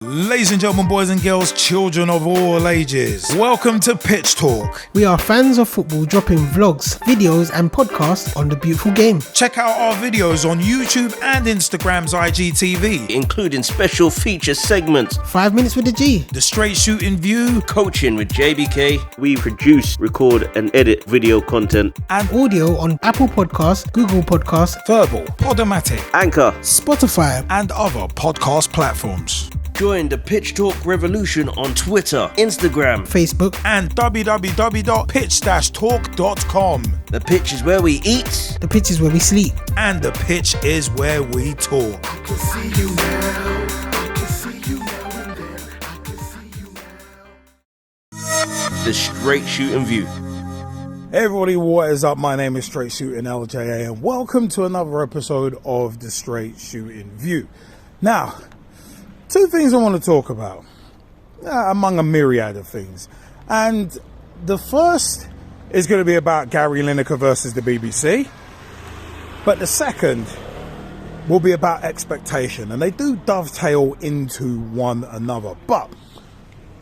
Ladies and gentlemen, boys and girls, children of all ages, welcome to Pitch Talk. We are fans of football dropping vlogs, videos and podcasts on the beautiful game. Check out our videos on YouTube and Instagram's IGTV, including special feature segments, 5 minutes with the G, the Straight Shootin View, coaching with JBK. We produce, record and edit video content and audio on Apple Podcasts, Google Podcasts, Verbal, Podomatic, Anchor, Spotify and other podcast platforms. Join the Pitch Talk revolution on Twitter, Instagram, Facebook and www.pitch-talk.com. The pitch is where we eat. The pitch is where we sleep. And the pitch is where we talk. I can see you now. I can see you now and then. I can see you now. The Straight Shootin View. Hey everybody, what is up? My name is Straight Shootin LJA and welcome to another episode of the Straight Shootin View. Now, two things I want to talk about, among a myriad of things. And the first is going to be about Gary Lineker versus the BBC. But the second will be about expectation. And they do dovetail into one another. But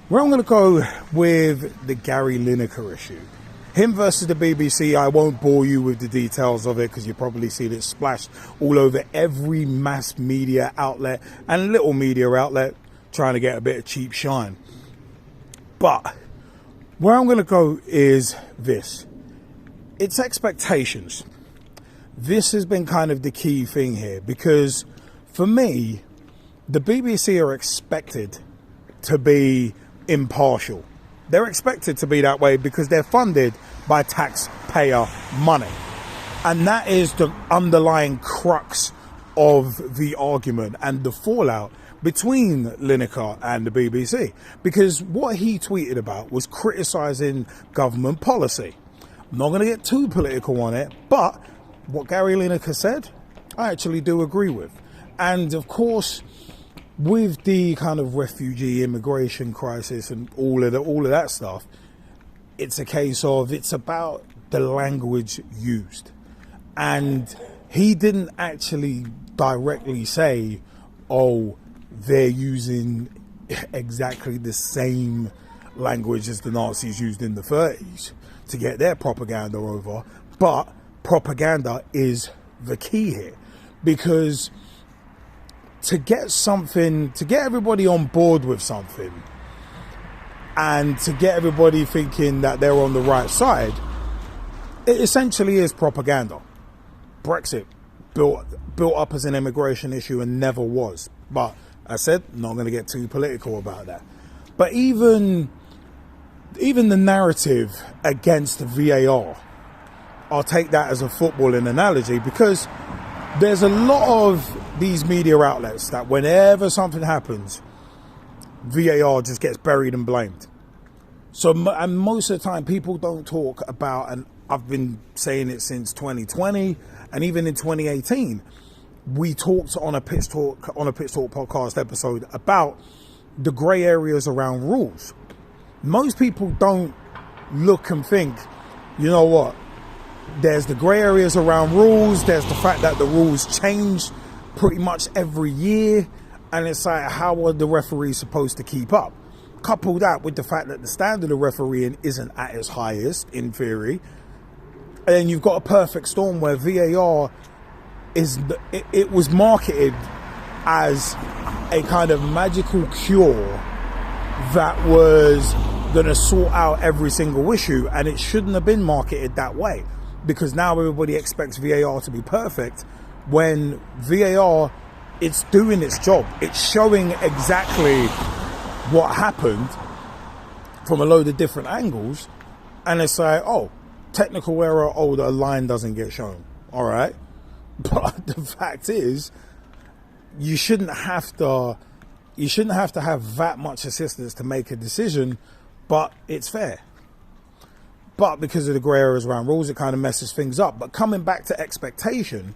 where I'm going to go with the Gary Lineker issue. Him versus the BBC, I won't bore you with the details of it because you probably seen it splashed all over every mass media outlet and little media outlet trying to get a bit of cheap shine. But where I'm going to go is this. It's expectations. This has been kind of the key thing here because for me, the BBC are expected to be impartial. They're expected to be that way because they're funded by taxpayer money. And that is the underlying crux of the argument and the fallout between Lineker and the BBC. Because what he tweeted about was criticising government policy. I'm not going to get too political on it, but what Gary Lineker said, I actually do agree with. And of course, with the kind of refugee immigration crisis and all of that stuff, it's a case of it's about the language used. And he didn't actually directly say, oh, they're using exactly the same language as the Nazis used in the 30s to get their propaganda over. But propaganda is the key here because to get everybody on board with something and to get everybody thinking that they're on the right side, it essentially is propaganda. Brexit built up as an immigration issue and never was. But I said, not going to get too political about that. But even the narrative against VAR, I'll take that as a footballing analogy because there's a lot of these media outlets that whenever something happens, VAR just gets buried and blamed. So, and most of the time people don't talk about, and I've been saying it since 2020 and even in 2018, we talked on a Pitch Talk podcast episode about the grey areas around rules. Most people don't look and think, you know what? There's the grey areas around rules. There's the fact that the rules change pretty much every year. And it's like, how are the referees supposed to keep up? Couple that with the fact that the standard of refereeing isn't at its highest, in theory. And then you've got a perfect storm where VAR it was marketed as a kind of magical cure that was going to sort out every single issue. And it shouldn't have been marketed that way. Because now everybody expects VAR to be perfect when VAR, it's doing its job. It's showing exactly what happened from a load of different angles. And it's like, oh, technical error, oh, the line doesn't get shown. All right. But the fact is, you shouldn't have to have that much assistance to make a decision, but it's fair. But because of the grey areas around rules, it kind of messes things up. But coming back to expectation,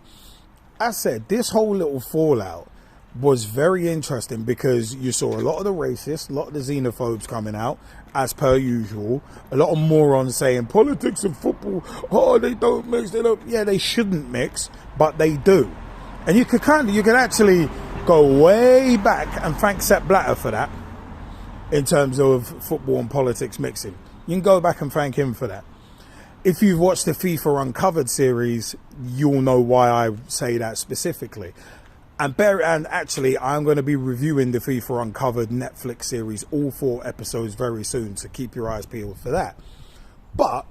I said this whole little fallout was very interesting because you saw a lot of the racists, a lot of the xenophobes coming out, as per usual. A lot of morons saying politics and football, oh, they don't mix it up. Yeah, they shouldn't mix, but they do. And you could actually go way back and thank Sepp Blatter for that in terms of football and politics mixing. You can go back and thank him for that. If you've watched the FIFA Uncovered series, you'll know why I say that specifically. And actually, I'm going to be reviewing the FIFA Uncovered Netflix series, all 4 episodes, very soon, so keep your eyes peeled for that. But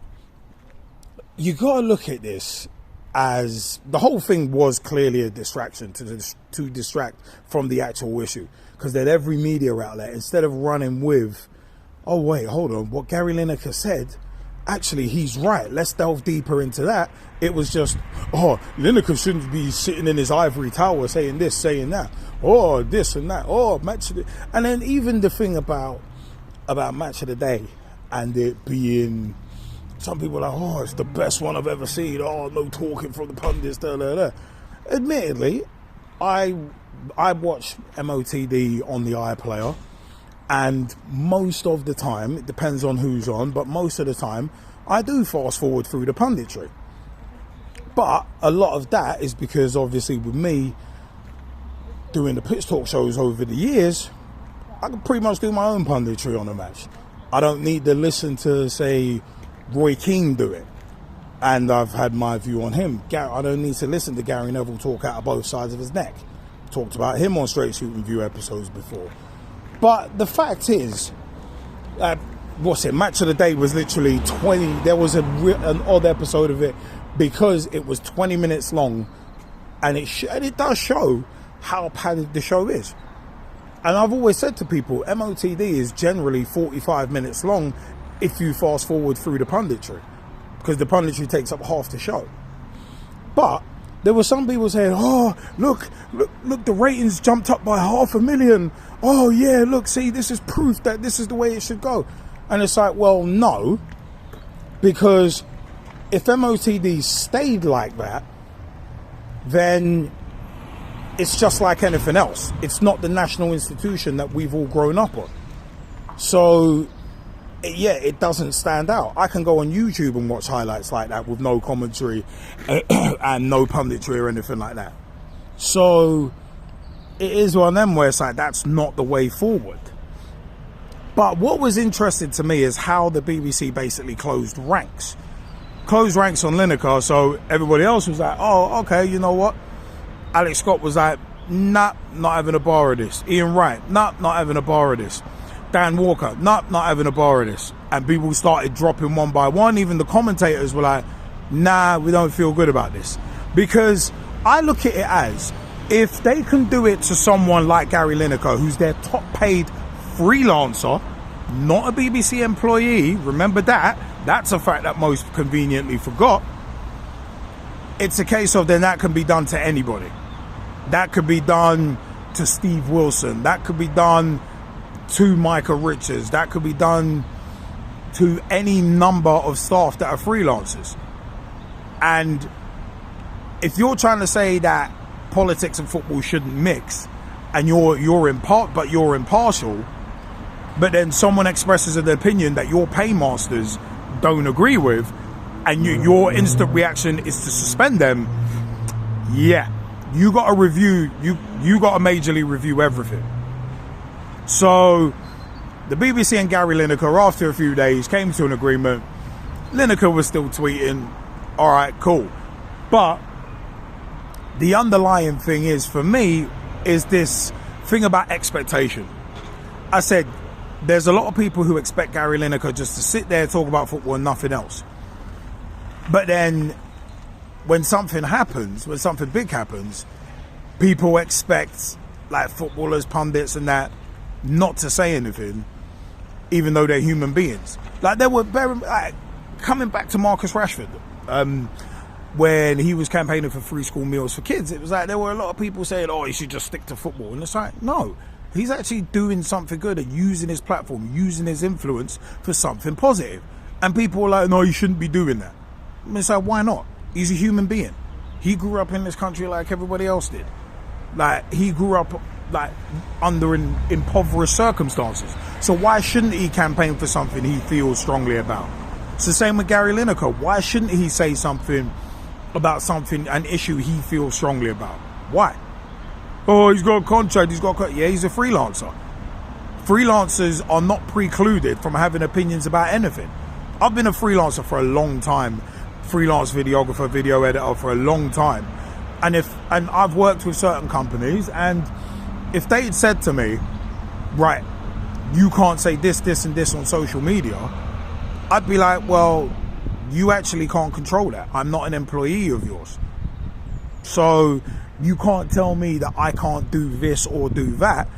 you got to look at this as the whole thing was clearly a distraction to distract from the actual issue, because then every media outlet, instead of running with, oh wait, hold on, what Gary Lineker said, actually he's right, let's delve deeper into that. It was just, oh, Lineker shouldn't be sitting in his ivory tower saying this, saying that, oh, this and that, oh, match of the... And then even the thing about match of the day and it being, some people are like, oh, it's the best one I've ever seen, oh, no talking from the pundits, da, da, da. Admittedly, I watch MOTD on the iPlayer, and most of the time, it depends on who's on, but most of the time, I do fast forward through the punditry. But a lot of that is because, obviously, with me doing the pitch talk shows over the years, I can pretty much do my own punditry on a match. I don't need to listen to, say, Roy Keane do it. And I've had my view on him. I don't need to listen to Gary Neville talk out of both sides of his neck. Talked about him on Straight Shootin View episodes before. But the fact is, match of the day was literally 20. There was an odd episode of it because it was 20 minutes long, and it does show how padded the show is. And I've always said to people, MOTD is generally 45 minutes long if you fast forward through the punditry, because the punditry takes up half the show. But there were some people saying, oh, look, the ratings jumped up by 500,000. Oh, yeah, look, see, this is proof that this is the way it should go. And it's like, well, no, because if MOTD stayed like that, then it's just like anything else. It's not the national institution that we've all grown up on. So, yeah, it doesn't stand out. I can go on YouTube and watch highlights like that with no commentary and no punditry or anything like that. So it is one of them where it's like, that's not the way forward. But what was interesting to me is how the BBC basically closed ranks on Lineker. So everybody else was like, oh, okay, you know what? Alex Scott was like, nah, not having a bar of this. Ian Wright, nah, not having a bar of this. Dan Walker, nah, not having a bar of this. And people started dropping one by one. Even the commentators were like, nah, we don't feel good about this. Because I look at it as, if they can do it to someone like Gary Lineker, who's their top paid freelancer, not a BBC employee, remember that, that's a fact that most conveniently forgot. It's a case of then that can be done to anybody. That could be done to Steve Wilson. That could be done to Micah Richards. That could be done to any number of staff that are freelancers. And if you're trying to say that politics and football shouldn't mix, and you're impartial, but then someone expresses an opinion that your paymasters don't agree with, and your instant reaction is to suspend them, yeah, you got to review, you got to majorly review everything. So the BBC and Gary Lineker, after a few days, came to an agreement. Lineker was still tweeting, all right, cool. But the underlying thing is, for me, is this thing about expectation. I said, there's a lot of people who expect Gary Lineker just to sit there, talk about football and nothing else. But then when something happens, when something big happens, people expect, like footballers, pundits and that, not to say anything, even though they're human beings. Like there were, coming back to Marcus Rashford, when he was campaigning for free school meals for kids, it was like there were a lot of people saying, oh, he should just stick to football. And it's like, no, he's actually doing something good and using his platform, using his influence for something positive. And people were like, no, you shouldn't be doing that. And it's like, why not? He's a human being. He grew up in this country like everybody else did. Like, he grew up like under impoverished circumstances. So why shouldn't he campaign for something he feels strongly about? It's the same with Gary Lineker. Why shouldn't he say something about something, an issue he feels strongly about? Why? Oh, he's got a contract. Yeah, he's a freelancer. Freelancers are not precluded from having opinions about anything. I've been a freelancer for a long time, freelance videographer, video editor for a long time, and I've worked with certain companies, and if they had said to me, right, you can't say this, this, and this on social media, I'd be like, well, you actually can't control that. I'm not an employee of yours. So you can't tell me that I can't do this or do that.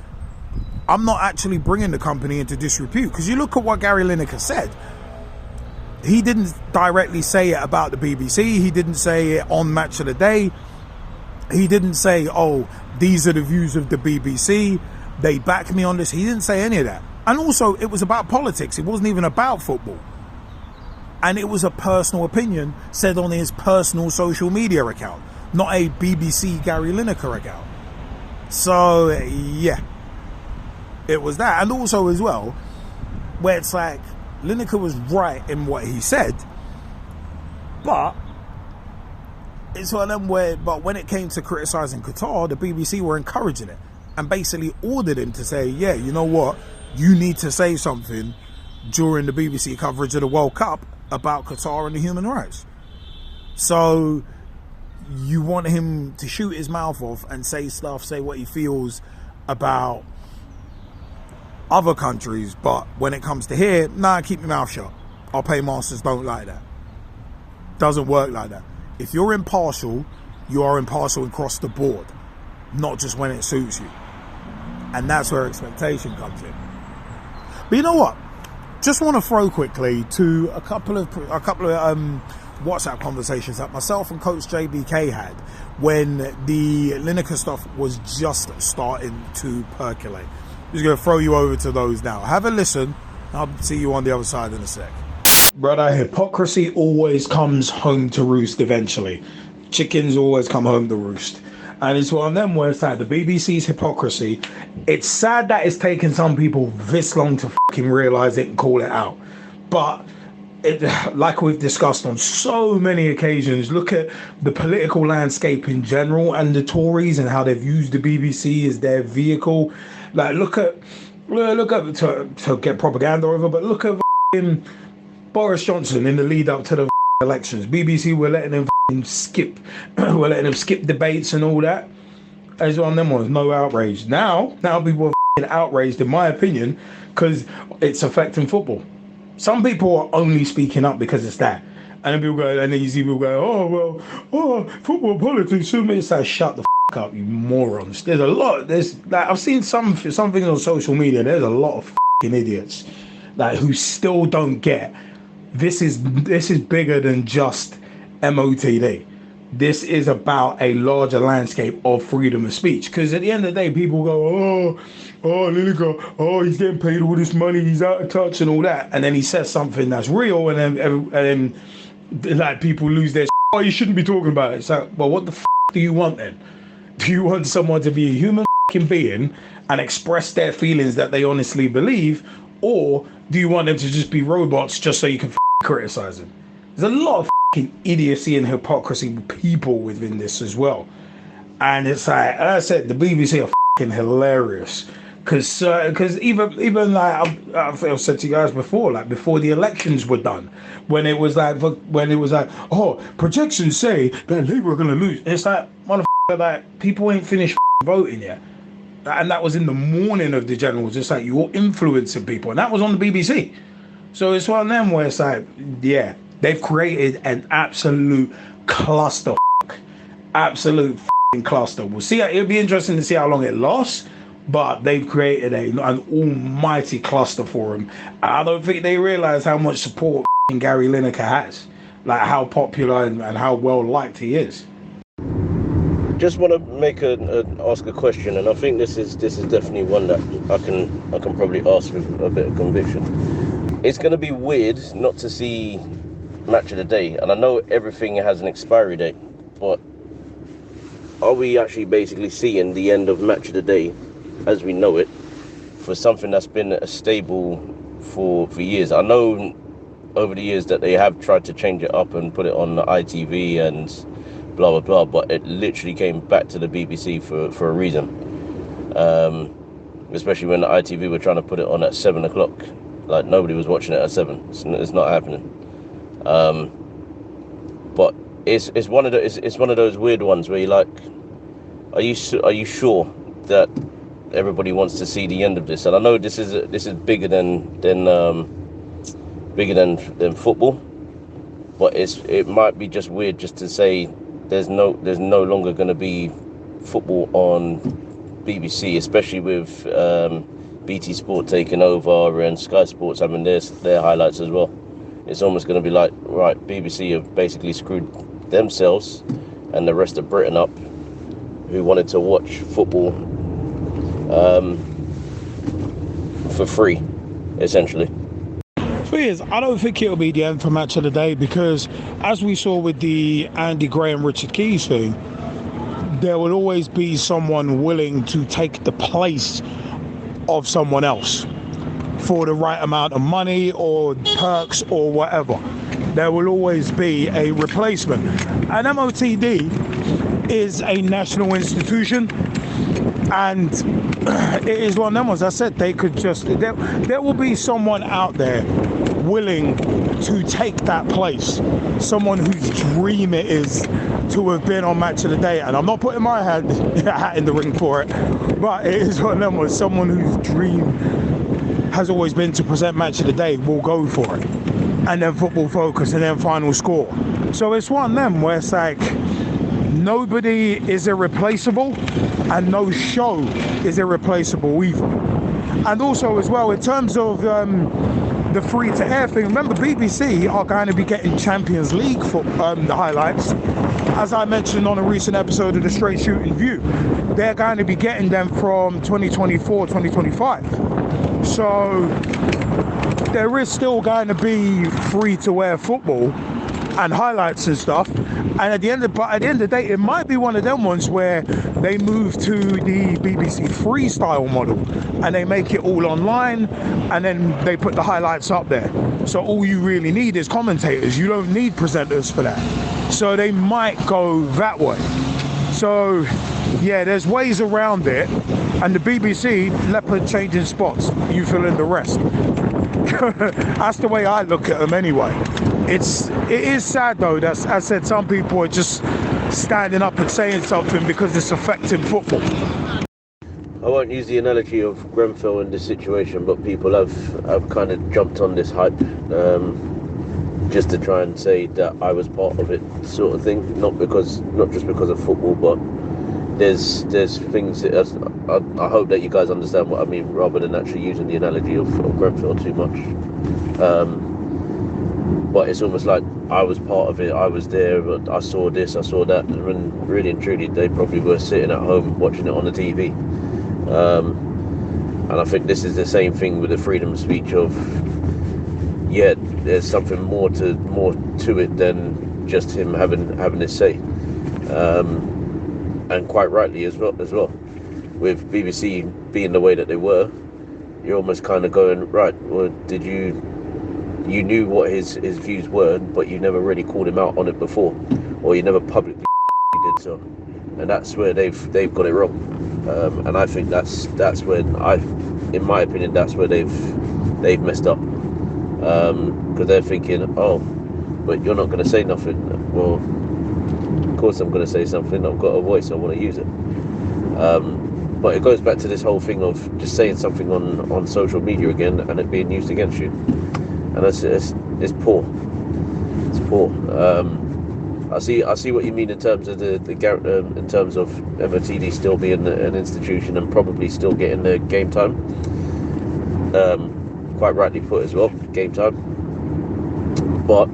I'm not actually bringing the company into disrepute. Because you look at what Gary Lineker said. He didn't directly say it about the BBC. He didn't say it on Match of the Day. He didn't say, oh, these are the views of the BBC. They back me on this. He didn't say any of that. And also, it was about politics. It wasn't even about football. And it was a personal opinion said on his personal social media account, not a BBC Gary Lineker account. So, yeah, it was that. And also as well, where it's like, Lineker was right in what he said, but it's one of them where, but when it came to criticising Qatar, the BBC were encouraging it and basically ordered him to say, yeah, you know what, you need to say something during the BBC coverage of the World Cup about Qatar and the human rights. So you want him to shoot his mouth off and say stuff, say what he feels about other countries, but when it comes to here, nah, keep your mouth shut. Our paymasters don't like that. Doesn't work like that. If you're impartial, you are impartial across the board, not just when it suits you. And that's where expectation comes in. But you know what? Just want to throw quickly to a couple of WhatsApp conversations that myself and Coach JBK had when the Lineker stuff was just starting to percolate. Just going to throw you over to those now. Have a listen. I'll see you on the other side in a sec. Brother, hypocrisy always comes home to roost eventually. Chickens always come home to roost. And it's one of them where it's like the BBC's hypocrisy. It's sad that it's taken some people this long to fucking realise it and call it out. But like we've discussed on so many occasions, look at the political landscape in general and the Tories and how they've used the BBC as their vehicle. Like look at to get propaganda over, but look at Boris Johnson in the lead up to the elections. BBC were letting him skip debates and all that. As one of them ones, no outrage. Now people are outraged, in my opinion, because it's affecting football. Some people are only speaking up because it's that. And then people go, and then you see people go, football politics shouldn't be. It's like, shut the up, you morons. There's a lot. I've seen some things on social media. There's a lot of idiots who still don't get this is bigger than just MOTD. This is about a larger landscape of freedom of speech. Because at the end of the day, people go, Lineker, he's getting paid all this money, he's out of touch and all that. And then he says something that's real, and then like people lose their oh, you shouldn't be talking about it. It's like, well, what the do you want then? Do you want someone to be a human being and express their feelings that they honestly believe? Or do you want them to just be robots just so you can criticize them? There's a lot of idiocy and hypocrisy people within this as well. And it's like I said, the BBC are hilarious. Because even like I've said to you guys before, like before the elections were done, when it was like oh, projections say that Labour are gonna lose. It's like motherfucker, like people ain't finished voting yet, and that was in the morning of the generals. It's like you're influencing people, and that was on the BBC. So it's one of them where it's like, yeah, they've created an absolute cluster, absolute cluster. We'll see. It'll be interesting to see how long it lasts. But they've created an almighty cluster for him. I don't think they realise how much support Gary Lineker has, like how popular and how well liked he is. Just want to ask a question, and I think this is definitely one that I can probably ask with a bit of conviction. It's going to be weird not to see Match of the Day, and I know everything has an expiry date, but are we actually basically seeing the end of Match of the Day as we know it for something that's been a stable for years? I know over the years that they have tried to change it up and put it on the ITV and blah blah blah, but it literally came back to the BBC for a reason. Especially when the ITV were trying to put it on at 7 o'clock. Like, nobody was watching it at 7. It's not happening. But it's one of those weird ones where you're like, are you sure that everybody wants to see the end of this? And I know this is bigger than football, but it might be just weird just to say there's no longer going to be football on BBC, especially with BT Sport taking over and Sky Sports having their highlights as well. It's almost going to be like, right, BBC have basically screwed themselves and the rest of Britain up, who wanted to watch football for free, essentially. I don't think it'll be the end for Match of the Day, because as we saw with the Andy Graham Richard Keys thing, there will always be someone willing to take the place of someone else for the right amount of money or perks or whatever. There will always be a replacement. And MOTD is a national institution, and it is one of them ones. I said they could just, there will be someone out there willing to take that place, someone whose dream it is to have been on Match of the Day. And I'm not putting my hat in the ring for it, but it is one of them ones. Someone whose dream has always been to present Match of the Day will go for it, and then Football Focus, and then Final Score. So it's one of them where it's like, nobody is irreplaceable and no show is irreplaceable either. And also as well, in terms of the free-to-air thing, remember BBC are going to be getting Champions League for the highlights. As I mentioned on a recent episode of the Straight Shootin View, they're going to be getting them from 2024, 2025. So there is still going to be free-to-air football and highlights and stuff. And at the end of the day, it might be one of them ones where they move to the BBC freestyle model and they make it all online, and then they put the highlights up there. So all you really need is commentators. You don't need presenters for that. So they might go that way. So yeah, there's ways around it. And the BBC, leopard changing spots, you fill in the rest. That's the way I look at them anyway. It is sad though that, as I said, some people are just standing up and saying something because it's affecting football. I won't use the analogy of Grenfell in this situation, but people have kind of jumped on this hype just to try and say that I was part of it, sort of thing. Not just because of football, but there's things that I hope that you guys understand what I mean, rather than actually using the analogy of Grenfell too much. But it's almost like I was part of it, I was there, but I saw this, I saw that, and really and truly they probably were sitting at home watching it on the TV. And I think this is the same thing with the freedom of speech of, yeah, there's something more to it than just him having his say. And quite rightly as well. With BBC being the way that they were, you're almost kind of going, right, well, you knew what his views were, but you never really called him out on it before, or you never publicly did so, and that's where they've got it wrong. And I think that's when in my opinion, that's where they've messed up, because they're thinking, oh, but you're not going to say nothing. Well, of course I'm going to say something. I've got a voice, I want to use it. But it goes back to this whole thing of just saying something on social media again and it being used against you, and it's poor. It's poor. I see what you mean in terms of in terms of MOTD still being an institution and probably still getting the game time. Quite rightly put as well, game time. But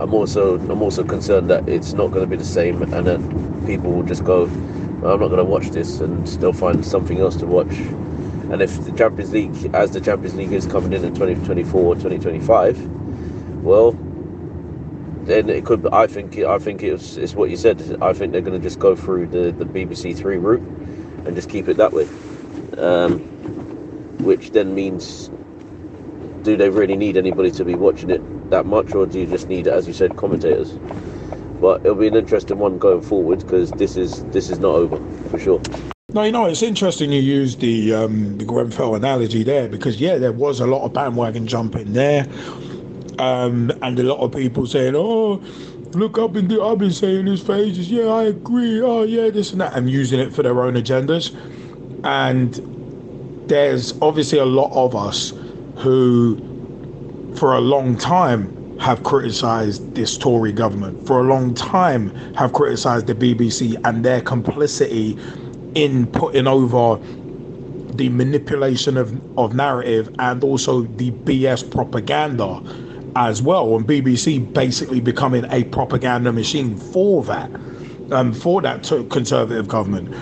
I'm also concerned that it's not going to be the same, and that people will just go, I'm not going to watch this, and they'll find something else to watch. And if the Champions League is coming in 2024, 2025, well, then it could. I think it's what you said. I think they're going to just go through the BBC Three route and just keep it that way, which then means, do they really need anybody to be watching it that much, or do you just need, as you said, commentators? But it'll be an interesting one going forward, because this is not over for sure. No, it's interesting you use the Grenfell analogy there, because there was a lot of bandwagon jumping there, and a lot of people saying, "Oh, look, I've been saying this for ages. Yeah, I agree. Oh, yeah, this and that," and using it for their own agendas. And there's obviously a lot of us who, for a long time, have criticised this Tory government. For a long time, have criticised the BBC and their complicity in putting over the manipulation of narrative and also the BS propaganda as well, and BBC basically becoming a propaganda machine for that conservative government.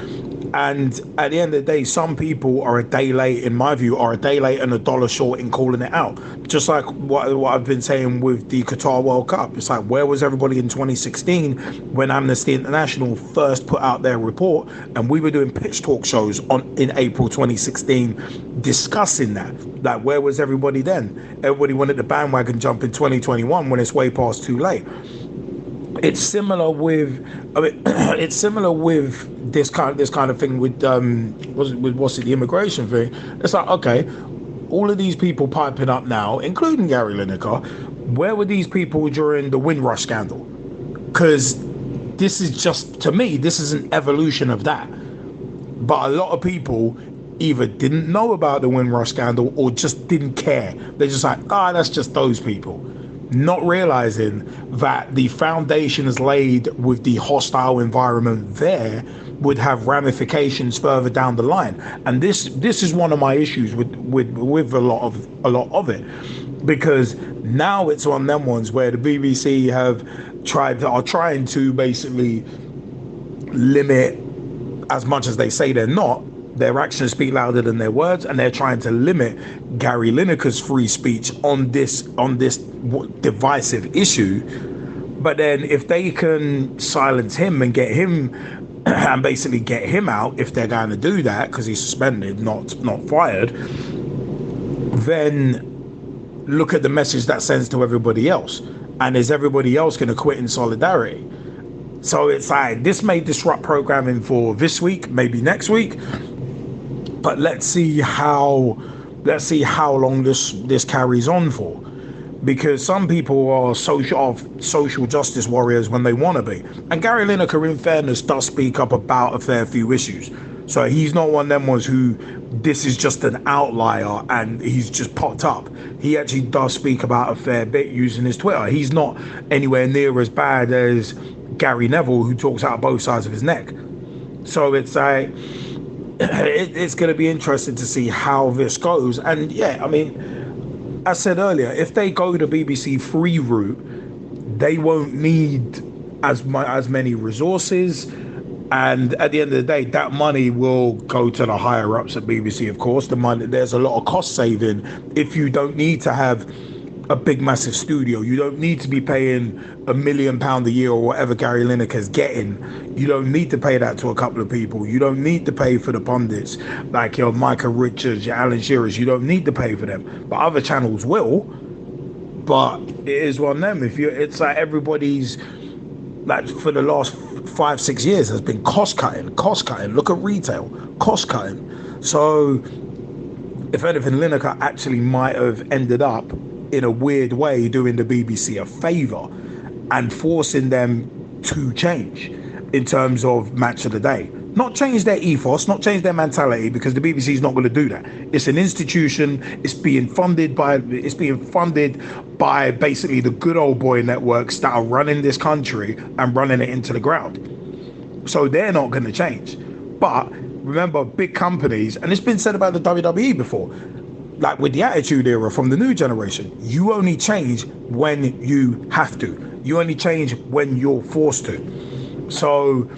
And at the end of the day, some people are a day late, in my view, are a day late and a dollar short in calling it out. Just like what I've been saying with the Qatar World Cup. It's like, where was everybody in 2016 when Amnesty International first put out their report, and we were doing pitch talk shows in April 2016 discussing that? Like, where was everybody then? Everybody wanted the bandwagon jump in 2021 when it's way past too late. It's similar with this kind of thing with the immigration thing. It's like, okay, all of these people piping up now, including Gary Lineker, where were these people during the Windrush scandal? Because this is just, to me, this is an evolution of that. But a lot of people either didn't know about the Windrush scandal or just didn't care. They're just like, that's just those people. Not realizing that the foundations laid with the hostile environment there would have ramifications further down the line. And this is one of my issues with a lot of it, because now it's on them ones where the BBC are trying to basically limit, as much as they say they're not, their actions speak louder than their words, and they're trying to limit Gary Lineker's free speech on this divisive issue. But then if they can silence him and get him and basically get him out, if they're going to do that, because he's suspended, not fired, then look at the message that sends to everybody else. And is everybody else going to quit in solidarity? So it's like, this may disrupt programming for this week, maybe next week. But let's see how long this carries on for, because some people are social justice warriors when they want to be, and Gary Lineker, in fairness, does speak up about a fair few issues. So he's not one of them ones who this is just an outlier and he's just popped up. He actually does speak about a fair bit using his Twitter. He's not anywhere near as bad as Gary Neville, who talks out both sides of his neck. So it's like, it's going to be interesting to see how this goes. And I mean, as I said earlier, if they go the BBC free route, they won't need as many resources, and at the end of the day, that money will go to the higher ups at BBC. Of course, there's a lot of cost saving if you don't need to have a big massive studio. You don't need to be paying £1 million a year or whatever Gary Lineker's getting. You don't need to pay that to a couple of people. You don't need to pay for the pundits like your Micah Richards, your Alan Shearers. You don't need to pay for them, but other channels will. But it is one of them. It's like everybody's, like, for the last 5-6 years has been cost cutting. Look at retail, cost cutting. So if anything, Lineker actually might have ended up in a weird way doing the BBC a favour and forcing them to change in terms of match of the day. Not change their ethos, not change their mentality, because the BBC is not going to do that. It's an institution. It's being funded by basically the good old boy networks that are running this country and running it into the ground. So they're not going to change. But remember, big companies, and it's been said about the WWE before, like with the Attitude Era from the new generation, you only change when you have to. You only change when you're forced to. So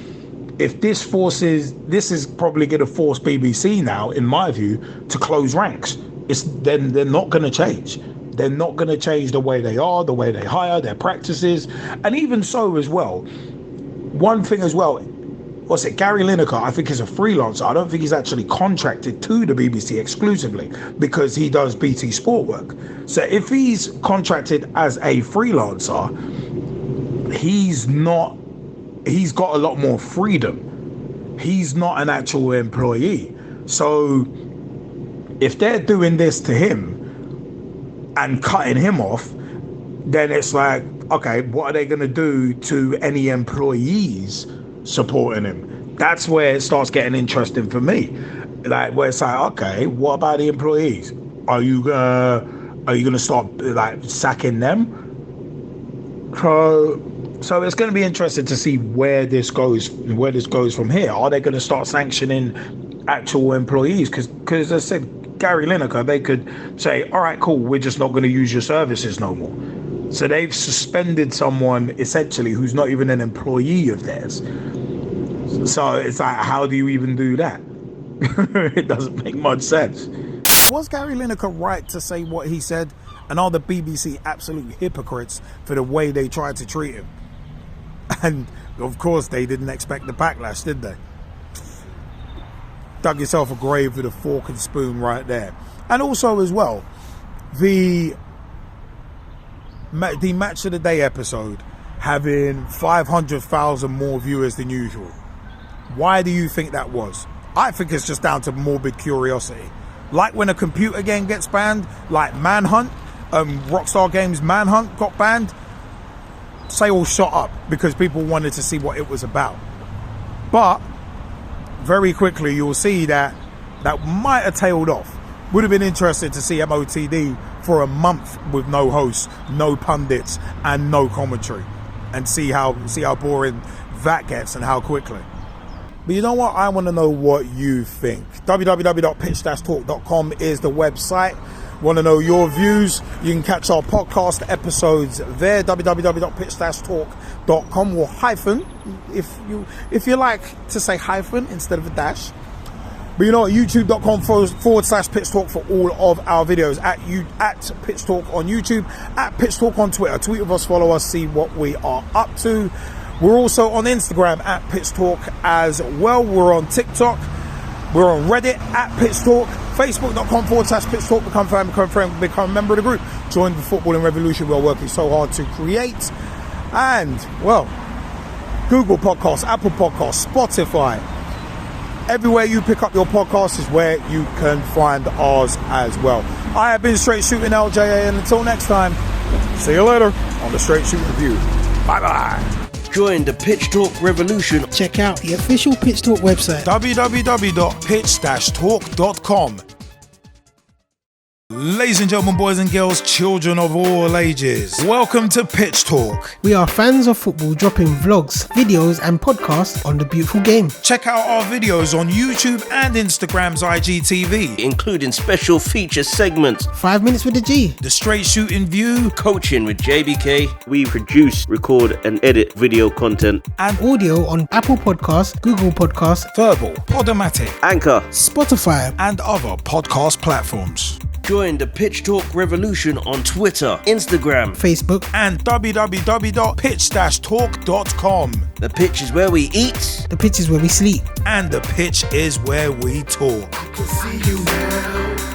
if this is probably going to force BBC now, in my view, to close ranks. Then they're not going to change. They're not going to change the way they are, the way they hire, their practices. And even so as well, one thing as well, Gary Lineker, I think, is a freelancer. I don't think he's actually contracted to the BBC exclusively, because he does BT Sport work. So if he's contracted as a freelancer, he's got a lot more freedom. He's not an actual employee. So if they're doing this to him and cutting him off, then it's like, okay, what are they going to do to any employees supporting him? That's where it starts getting interesting for me. Like, where it's like, okay, what about the employees? Are you gonna start like sacking them? So it's going to be interesting to see where this goes from here. Are they going to start sanctioning actual employees? Because as I said, Gary Lineker, they could say, all right, cool, we're just not going to use your services no more. So they've suspended someone essentially who's not even an employee of theirs. So it's like, how do you even do that? It doesn't make much sense. Was Gary Lineker right to say what he said? And are the BBC absolute hypocrites for the way they tried to treat him? And of course they didn't expect the backlash, did they? Dug yourself a grave with a fork and spoon right there. And also as well, the Match of the Day episode having 500,000 more viewers than usual. Why do you think that was? I think it's just down to morbid curiosity. Like when a computer game gets banned, like Manhunt, Rockstar Games Manhunt got banned, sales shot up because people wanted to see what it was about. But very quickly you'll see that might have tailed off. Would have been interested to see MOTD for a month with no hosts, no pundits, and no commentary, and see how boring that gets and how quickly. But you know what? I want to know what you think. www.pitch-talk.com is the website. Want to know your views? You can catch our podcast episodes there. www.pitch-talk.com or hyphen, if you like to say hyphen instead of a dash. But you know what? youtube.com/Pitch Talk for all of our videos. At Pitch Talk on YouTube, at Pitch Talk on Twitter. Tweet with us, follow us, see what we are up to. We're also on Instagram at Pitch Talk as well. We're on TikTok. We're on Reddit at Pitch Talk. Facebook.com/Pitch Talk. Become fan, become friend, become a member of the group. Join the footballing revolution we're working so hard to create. And, well, Google Podcasts, Apple Podcasts, Spotify. Everywhere you pick up your podcast is where you can find ours as well. I have been Straight Shootin LJA, and until next time, see you later on the Straight Shootin View. Bye-bye. Join the Pitch Talk revolution. Check out the official Pitch Talk website, www.pitch-talk.com. Ladies and gentlemen, boys and girls, children of all ages, welcome to Pitch Talk. We are fans of football dropping vlogs, videos and podcasts on the beautiful game. Check out our videos on YouTube and Instagram's IGTV, including special feature segments, 5 minutes with the G, the Straight Shootin View, coaching with JBK. We produce, record and edit video content and audio on Apple Podcasts, Google Podcasts, Verbal, Podomatic, Anchor, Spotify and other podcast platforms. Join the Pitch Talk revolution on Twitter, Instagram, Facebook, and www.pitch-talk.com. The pitch is where we eat. The pitch is where we sleep. And the pitch is where we talk. I can see you now.